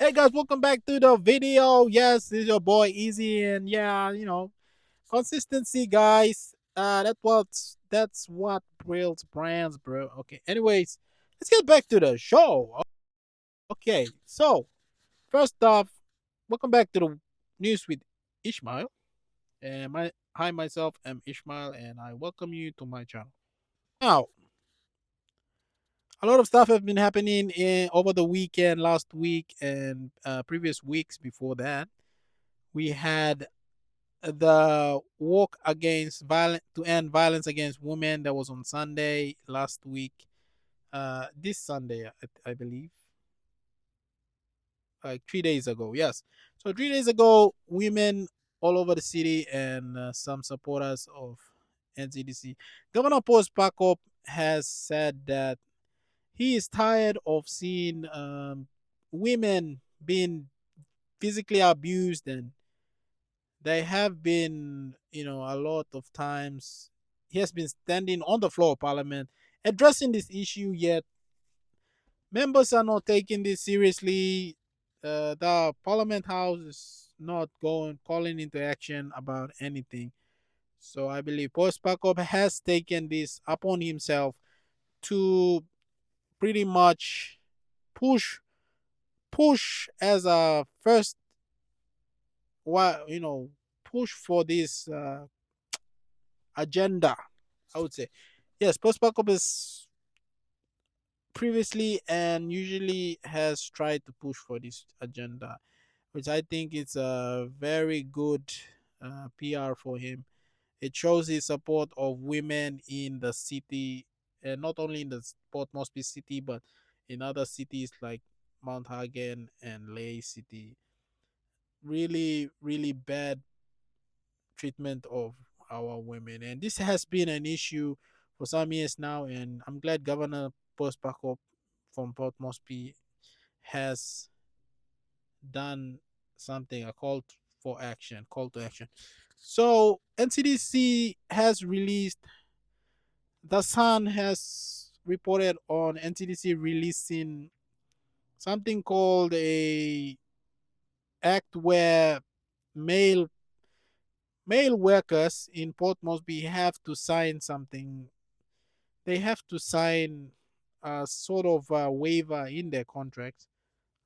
Hey guys, welcome back to the video. Yes, this is your boy Easy, and yeah, consistency, guys. That's what builds brands, bro. Okay. Anyways, let's get back to the show. Okay. So first off, welcome back to the news with Ishmael. And myself am Ishmael, and I welcome you to my channel. Now, a lot of stuff have been happening over the weekend, last week, and previous weeks before that. We had the walk against violence to end violence against women that was on Sunday last week. This Sunday, I believe, like 3 days ago. Yes, so 3 days ago, women all over the city and some supporters of NCDC. Governor Paul Pakop has said that he is tired of seeing women being physically abused, and they have been, a lot of times he has been standing on the floor of parliament addressing this issue, yet members are not taking this seriously. The parliament house is not going calling into action about anything. So I believe Pospakov has taken this upon himself to pretty much push push as a first, what push for this agenda, I would say. Yes, post backup is previously and usually has tried to push for this agenda, which I think it's a very good PR for him. It shows his support of women in the city, and not only in the Port Moresby city, but in other cities like Mount Hagen and Lay City. Really, really bad treatment of our women. And this has been an issue for some years now. And I'm glad Governor Post Backup from Port Moresby has done something, a call to action. So NCDC has released, the Sun has reported on NCDC releasing something called a act where male male workers in Port Moresby have to sign something. They have to sign a sort of a waiver in their contracts,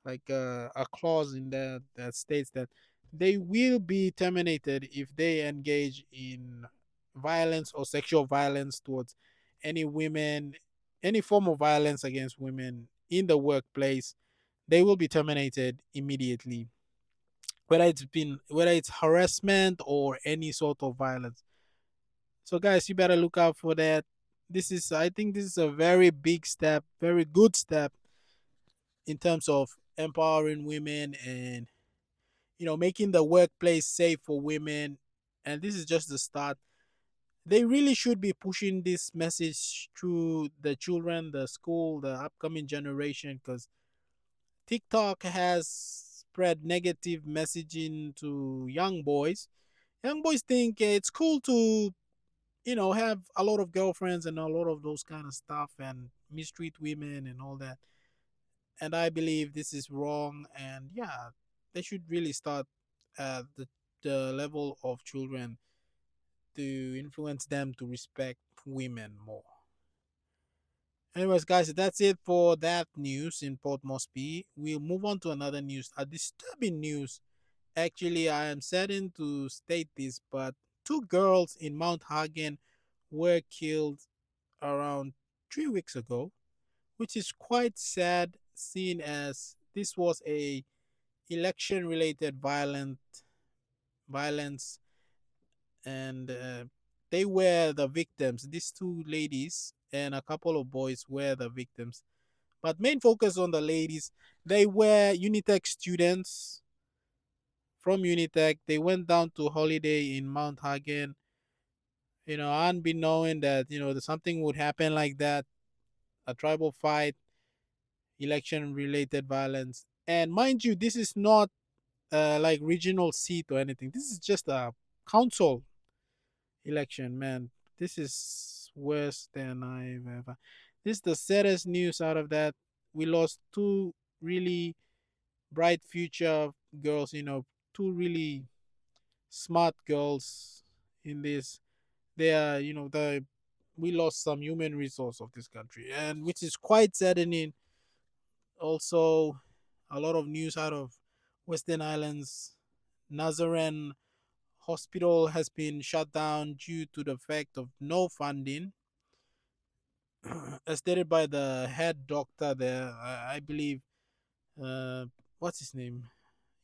like a clause in there that states that they will be terminated if they engage in violence or sexual violence towards any women, any form of violence against women in the workplace. They will be terminated immediately, whether it's harassment or any sort of violence. So guys, you better look out for that. I think this is a very big step, very good step in terms of empowering women and making the workplace safe for women. And this is just the start. They really should be pushing this message to the children, the school, the upcoming generation, because TikTok has spread negative messaging to young boys. Young boys think it's cool to have a lot of girlfriends and a lot of those kind of stuff and mistreat women and all that. And I believe this is wrong. And yeah, they should really start at the level of children to influence them to respect women more. Anyways, guys, that's it for that news in Port Moresby. We'll move on to another news, a disturbing news. Actually, I am saddened to state this, but two girls in Mount Hagen were killed around 3 weeks ago, which is quite sad, seeing as this was a election related violence, and they were the victims. These two ladies and a couple of boys were the victims, but main focus on the ladies. They were Unitech students from Unitech. They went down to holiday in Mount Hagen, unbeknown that something would happen like that, a tribal fight, election related violence. And mind you, this is not like regional seat or anything. This is just a council election, man. This is worse than I've ever. This is the saddest news out of that. We lost two really bright future girls, two really smart girls in this. They are, the we lost some human resource of this country, and which is quite saddening. Also, a lot of news out of Western Islands. Nazarene Hospital has been shut down due to the fact of no funding, as stated by the head doctor there. I believe, uh, what's his name?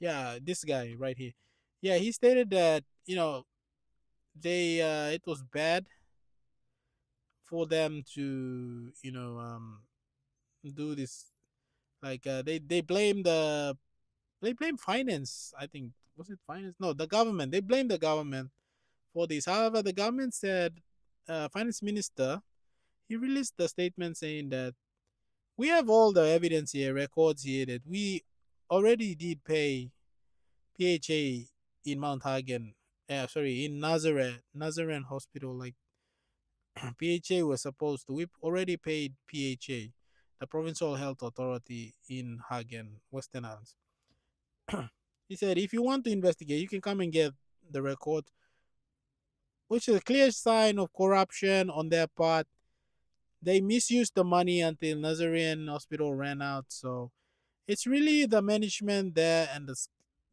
Yeah, this guy right here. Yeah, he stated that they it was bad for them to do this. Like they blame finance. I think, was it finance? No, the government. They blame the government for this. However, the government said, finance minister, he released a statement saying that we have all the evidence here, records here, that we already did pay PHA in Mount Hagen. Sorry, in Nazarene Hospital. Like PHA was supposed to. We already paid PHA, the Provincial Health Authority in Hagen, Western Islands. He said, if you want to investigate, you can come and get the record, which is a clear sign of corruption on their part. They misused the money until Nazarene Hospital ran out. So it's really the management there, and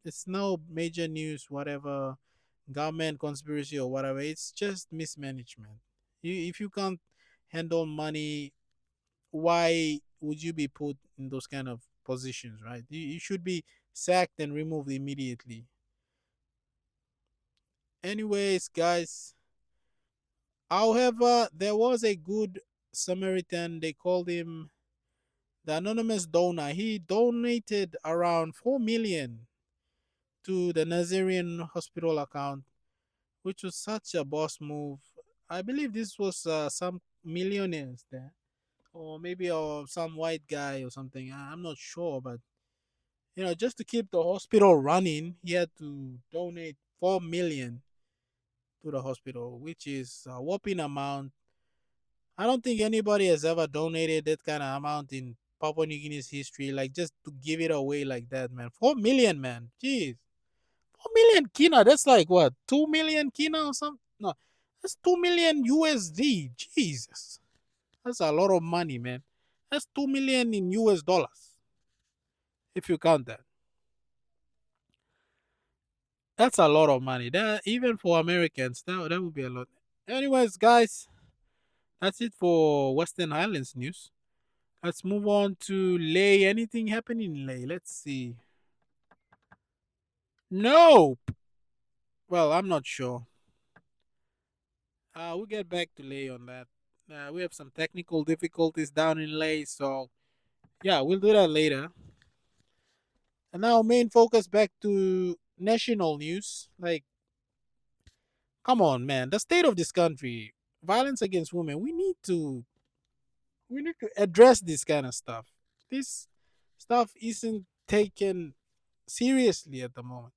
it's no major news, whatever government conspiracy or whatever. It's just mismanagement. If you can't handle money, why would you be put in those kind of positions, right? You should be sacked and removed immediately. Anyways, guys, however, there was a good Samaritan. They called him the anonymous donor. He donated around 4 million to the Nazarene hospital account, which was such a boss move. I believe this was some millionaires there, or maybe some white guy or something. I'm not sure, but just to keep the hospital running, he had to donate 4 million to the hospital, which is a whopping amount. I don't think anybody has ever donated that kind of amount in Papua New Guinea's history, like just to give it away like that, man. 4 million, man. Jeez. 4 million kina. That's like what? 2 million kina or something? No, that's 2 million USD. Jesus. That's a lot of money, man. That's 2 million in US dollars, if you count that. That's a lot of money. That even for Americans, that would be a lot. Anyways, guys, that's it for Western Highlands news. Let's move on to Lay. Anything happening in Lay? Let's see. No. Well, I'm not sure. We'll get back to Lay on that. We have some technical difficulties down in Lay, so yeah, we'll do that later. And now, main focus back to national news. Like, come on, man, the state of this country, violence against women. We need to address this kind of stuff. This stuff isn't taken seriously at the moment.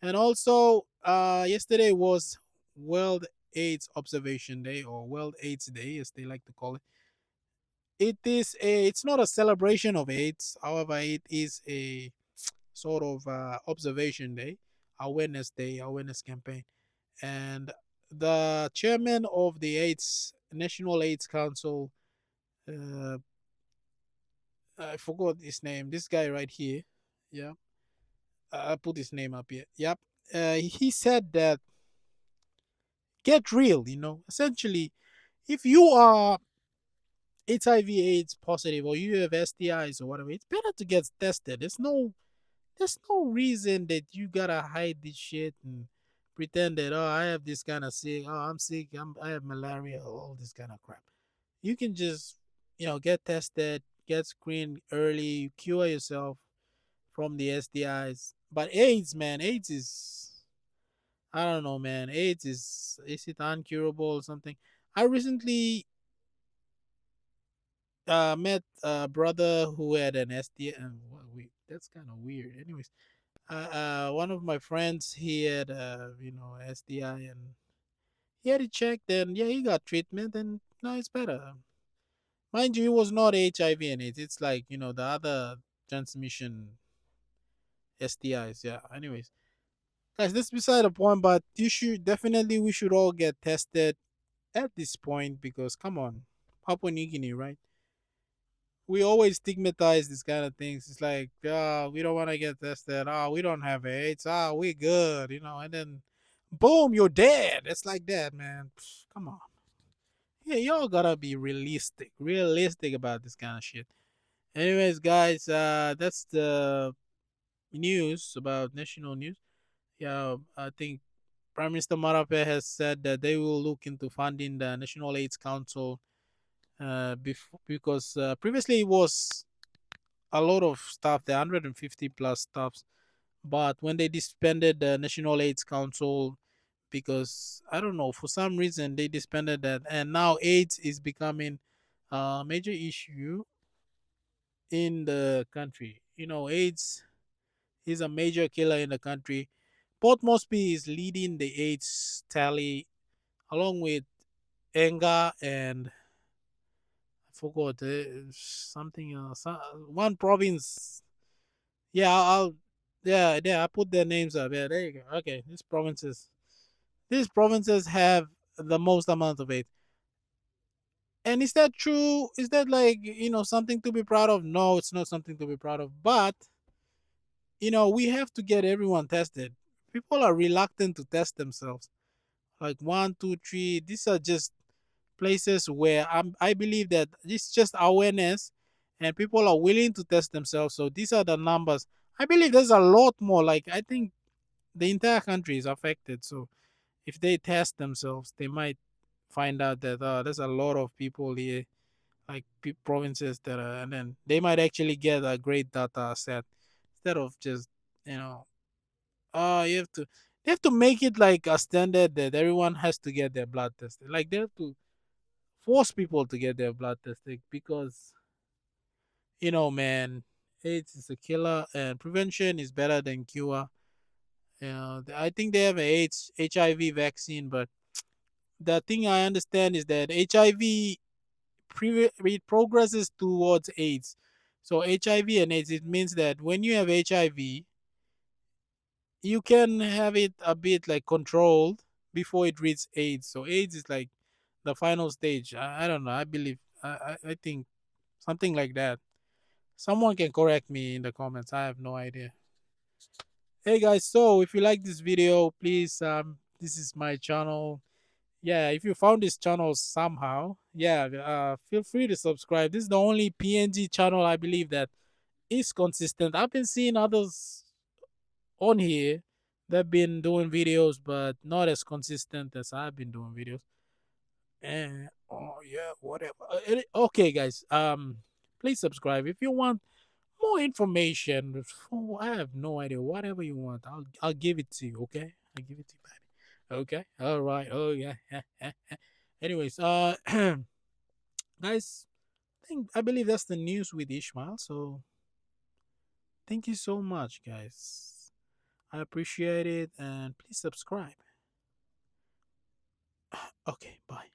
And also, yesterday was World AIDS Observation Day, or World AIDS Day, as they like to call it. It's not a celebration of AIDS. However, it is a sort of observation day, awareness campaign. And the chairman of the AIDS National AIDS Council, uh, I forgot his name. This guy right here, yeah, I put his name up here. Yep, he said that get real. Essentially, if you are HIV/AIDS positive, or you have STIs or whatever, it's better to get tested. There's no reason that you gotta hide this shit and pretend that, oh, I have this kind of sick, oh, I'm sick, I have malaria, all this kind of crap. You can just get tested, get screened early, cure yourself from the STIs. But AIDS, man, AIDS is, I don't know, man. AIDS is it uncurable or something? I recently met a brother who had an STI. Wait, that's kind of weird. Anyways, one of my friends, he had STI, and he had it checked, and yeah, he got treatment, and now it's better. Mind you, it was not HIV and AIDS. It's like the other transmission STIs. Yeah. Anyways, guys, this is beside the point, but we should all get tested at this point because come on, Papua New Guinea, right? We always stigmatize these kind of things. It's like, we don't want to get tested. Oh, we don't have AIDS. Oh, we good, and then boom, you're dead. It's like that, man. Come on. Yeah, y'all gotta be realistic about this kind of shit. Anyways, guys, that's the news about national news. Yeah, I think Prime Minister Marape has said that they will look into funding the National AIDS Council because previously it was a lot of staff, the 150 plus staffs. But when they disbanded the National AIDS Council, because I don't know, for some reason they disbanded that, and now AIDS is becoming a major issue in the country. AIDS is a major killer in the country. Port Moresby is leading the AIDS tally along with Enga and I forgot something else. One province. Yeah, yeah. I put their names up. Yeah, there you go. Okay, These provinces have the most amount of it. And is that true? Is that like something to be proud of? No, it's not something to be proud of. But we have to get everyone tested. People are reluctant to test themselves. Like one, two, three. These are just places where I believe that it's just awareness, and people are willing to test themselves. So these are the numbers. I believe there's a lot more. Like I think the entire country is affected. So if they test themselves, they might find out that there's a lot of people here, like provinces that are, and then they might actually get a great data set instead of just you know, you have to. They have to make it like a standard that everyone has to get their blood tested. Like they have to force people to get their blood tested because man, AIDS is a killer and prevention is better than cure. I think they have a AIDS HIV vaccine, but the thing I understand is that HIV it progresses towards AIDS. So HIV and AIDS, it means that when you have HIV, you can have it a bit like controlled before it reaches AIDS. So AIDS is like the final stage. I don't know. I believe I think something like that. Someone can correct me in the comments. I have no idea. Hey guys, so if you like this video, please this is my channel. Yeah, if you found this channel somehow, yeah, feel free to subscribe. This is the only PNG channel I believe that is consistent. I've been seeing others on here that've been doing videos, but not as consistent as I've been doing videos. And oh yeah, whatever. Okay, guys. Please subscribe if you want more information. I have no idea. Whatever you want, I'll give it to you. Okay, I'll give it to you, baby. Okay. All right. Oh yeah. Anyways, guys, I believe that's the news with Ishmael. So thank you so much, guys. I appreciate it, and please subscribe. Okay. Bye.